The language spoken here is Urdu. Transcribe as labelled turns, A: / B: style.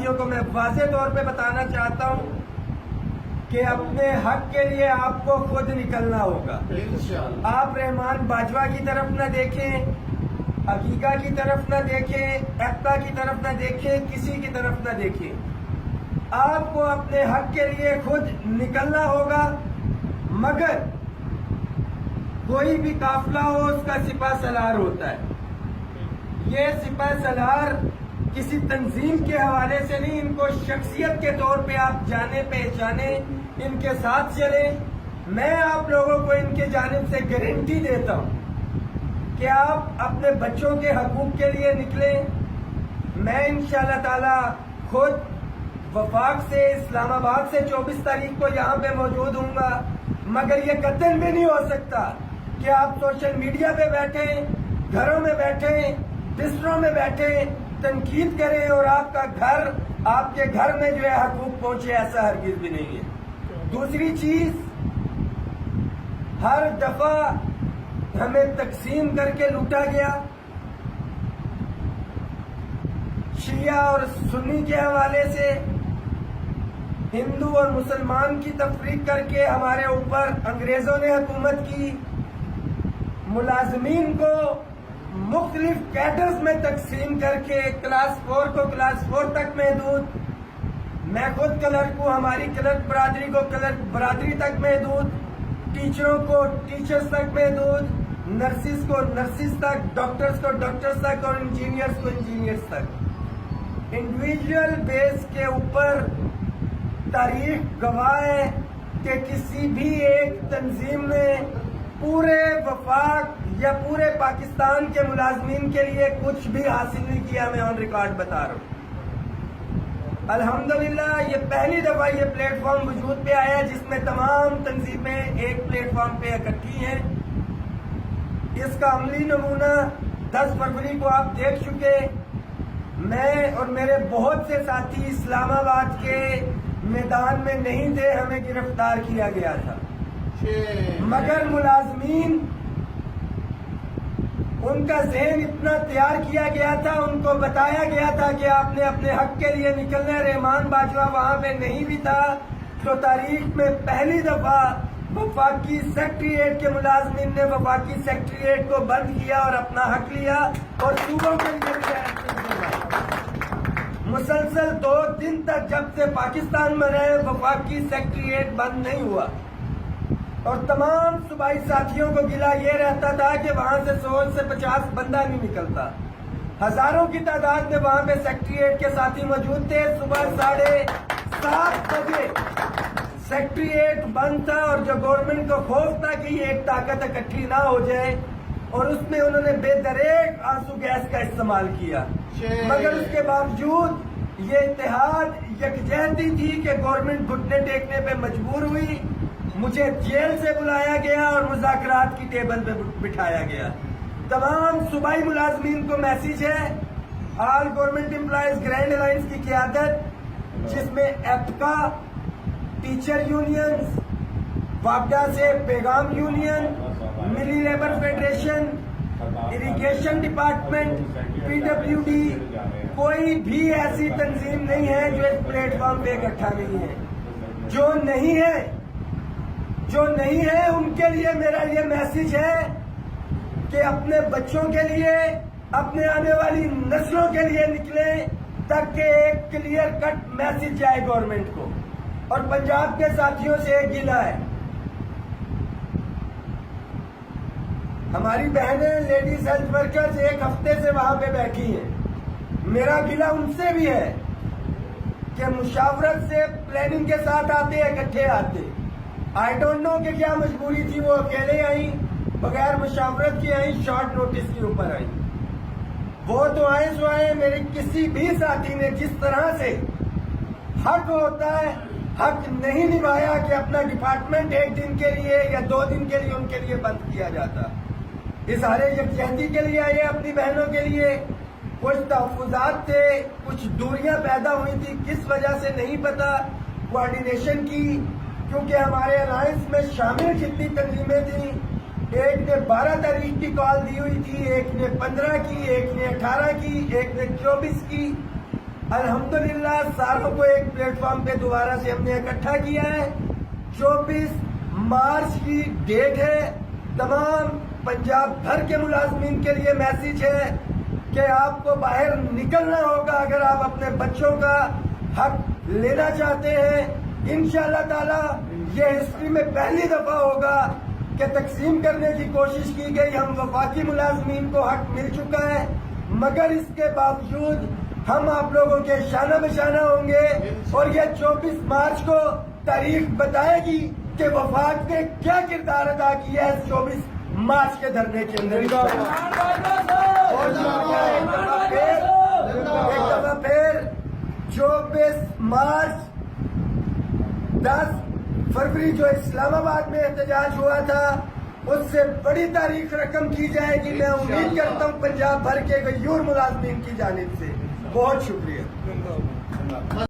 A: ساتھیوں کو میں واضح طور پہ بتانا چاہتا ہوں کہ اپنے حق کے لیے آپ کو خود نکلنا ہوگا. آپ رحمان باجوہ کی طرف نہ دیکھیں، عقیقہ کی طرف نہ دیکھیں، ایکتا کی طرف نہ دیکھیں، کسی کی طرف نہ دیکھیں. آپ کو اپنے حق کے لیے خود نکلنا ہوگا. مگر کوئی بھی قافلہ ہو اس کا سپہ سالار ہوتا ہے. یہ سپہ سالار کسی تنظیم کے حوالے سے نہیں، ان کو شخصیت کے طور پہ آپ جانے پہچانے، ان کے ساتھ چلیں. میں آپ لوگوں کو ان کے جانب سے گارنٹی دیتا ہوں کہ آپ اپنے بچوں کے حقوق کے لیے نکلیں. میں انشاءاللہ تعالی خود وفاق سے اسلام آباد سے 24 تاریخ کو یہاں پہ موجود ہوں گا. مگر یہ قطعاً بھی نہیں ہو سکتا کہ آپ سوشل میڈیا پہ بیٹھیں، گھروں میں بیٹھیں، بستروں میں بیٹھیں، تنقید کریں اور آپ کا گھر، آپ کے گھر میں جو ہے حقوق پہنچے. ایسا ہرگز بھی نہیں ہے. دوسری چیز، ہر دفعہ ہمیں تقسیم کر کے لوٹا گیا. شیعہ اور سنی کے حوالے سے ہندو اور مسلمان کی تفریق کر کے ہمارے اوپر انگریزوں نے حکومت کی. ملازمین کو مختلف کیڈرز میں تقسیم کر کے کلاس 4 کو کلاس 4 تک محدود، میں خود کلرک ہوں، ہماری کلرک برادری کو کلرک برادری تک محدود، ٹیچروں کو ٹیچرز تک محدود، نرسز کو نرسز تک، ڈاکٹرز کو ڈاکٹرز تک اور انجینئرز کو انجینئرز تک. انڈیویجول بیس کے اوپر تاریخ گواہ ہے کہ کسی بھی ایک تنظیم نے پورے وفاق یا پورے پاکستان کے ملازمین کے لیے کچھ بھی حاصل نہیں کیا. میں آن ریکارڈ بتا رہا ہوں. الحمدللہ یہ پہلی دفعہ یہ پلیٹ فارم وجود پہ آیا جس میں تمام تنظیمیں ایک پلیٹ فارم پہ اکٹھی ہیں. اس کا عملی نمونہ 10 فروری کو آپ دیکھ چکے. میں اور میرے بہت سے ساتھی اسلام آباد کے میدان میں نہیں تھے، ہمیں گرفتار کیا گیا تھا. مگر ملازمین، ان کا ذہن اتنا تیار کیا گیا تھا، ان کو بتایا گیا تھا کہ آپ نے اپنے حق کے لیے نکلنا ہے. رحمان باجوہ وہاں پہ نہیں بھی تھا تو تاریخ میں پہلی دفعہ وفاقی سیکٹریٹ کے ملازمین نے وفاقی سیکٹریٹ کو بند کیا اور اپنا حق لیا اور صوبوں کے لیے مسلسل 2 دن تک جب سے پاکستان میں رہے وفاقی سیکٹریٹ بند نہیں ہوا. اور تمام صوبائی ساتھیوں کو گلا یہ رہتا تھا کہ وہاں سے 100 سے 50 بندہ نہیں نکلتا. ہزاروں کی تعداد میں وہاں پہ سیکٹریٹ کے ساتھی موجود تھے. صبح 7:30 بجے سیکٹریٹ بند تھا اور جو گورنمنٹ کو خوف تھا کہ یہ ایک طاقت اکٹھی نہ ہو جائے اور اس میں انہوں نے بے دریغ آنسو گیس کا استعمال کیا. مگر اس کے باوجود یہ اتحاد یکجہتی تھی کہ گورنمنٹ گھٹنے ٹیکنے پہ مجبور ہوئی. مجھے جیل سے بلایا گیا اور مذاکرات کی ٹیبل پہ بٹھایا گیا. تمام صوبائی ملازمین کو میسج ہے، آل گورنمنٹ امپلائیز گرینڈ الائنس کی قیادت جس میں ایپکا، ٹیچر یونینز، واپڈا سے پیغام یونین، ملی labour federation, irrigation department, PWD، کوئی بھی ایسی تنظیم نہیں ہے جو اس پلیٹ فارم پہ اکٹھا نہیں ہے. جو نہیں ہے ان کے لیے میرا یہ میسج ہے کہ اپنے بچوں کے لیے، اپنے آنے والی نسلوں کے لیے نکلیں تاکہ ایک کلیئر کٹ میسج جائے گورنمنٹ کو. اور پنجاب کے ساتھیوں سے ایک گلہ ہے، ہماری بہنیں لیڈیز ہیلتھ ورکرز 1 ہفتے سے وہاں پہ بیٹھی ہیں. میرا گلہ ان سے بھی ہے کہ مشاورت سے پلاننگ کے ساتھ آتے، اکٹھے آتے. آئی ڈونٹ نو کہ کیا مجبوری تھی، وہ اکیلے آئیں، بغیر مشاورت کی آئیں، شارٹ نوٹس کے اوپر آئیں. وہ تو آئیں سو آئیں. میرے کسی بھی ساتھی نے جس طرح سے حق ہوتا ہے حق نہیں نبھایا کہ اپنا ڈپارٹمنٹ 1 دن کے لیے یا 2 دن کے لیے ان کے لیے بند کیا جاتا. اظہار یکجہتی کے لیے آئے اپنی بہنوں کے لیے. کچھ تحفظات تھے، کچھ دوریاں پیدا ہوئی تھی، کس وجہ سے نہیں پتا. کوارڈینیشن کی، کیونکہ ہمارے الائنس میں شامل جتنی تنظیمیں تھیں، ایک نے 12 تاریخ کی کال دی ہوئی تھی، ایک نے 15 کی، ایک نے 18 کی، ایک نے 24 کی. الحمدللہ ساروں کو ایک پلیٹ فارم پہ دوبارہ سے ہم نے اکٹھا کیا ہے. 24 مارچ کی ڈیٹ ہے. تمام پنجاب بھر کے ملازمین کے لیے میسج ہے کہ آپ کو باہر نکلنا ہوگا اگر آپ اپنے بچوں کا حق لینا چاہتے ہیں. انشاءاللہ تعالی یہ ہسٹری میں پہلی دفعہ ہوگا کہ تقسیم کرنے کی کوشش کی گئی. ہم وفاقی ملازمین کو حق مل چکا ہے, مگر اس کے باوجود ہم آپ لوگوں کے شانہ بشانہ ہوں گے اور یہ 24 مارچ کو تاریخ بتائے گی کہ وفاق نے کیا کردار ادا کیا ہے 24 مارچ کے دھرنے کے اندر. اور ایک دفعہ پھر 24 مارچ 10 فروری جو اسلام آباد میں احتجاج ہوا تھا اس سے بڑی تاریخ رقم کی جائے گی. میں امید کرتا ہوں پنجاب بھر کے غیور ملازمین کی جانب سے. بہت شکریہ.